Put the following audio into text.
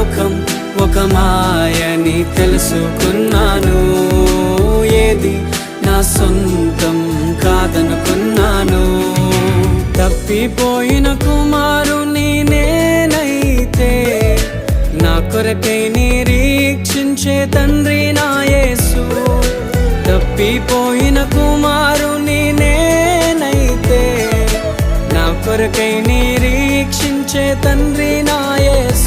లోకం ఒక మాయని తెలుసుకున్నాను. ఏది నా సొంతం కాదనుకున్నాను. తప్పిపోయిన కుమారుని నేనైతే నా కొరకై నిరీక్షించే తండ్రి నా యేసు. తప్పిపోయిన కుమారుని నేనైతే నా కొరకై నిరీక్షించే తండ్రి నా యేసు.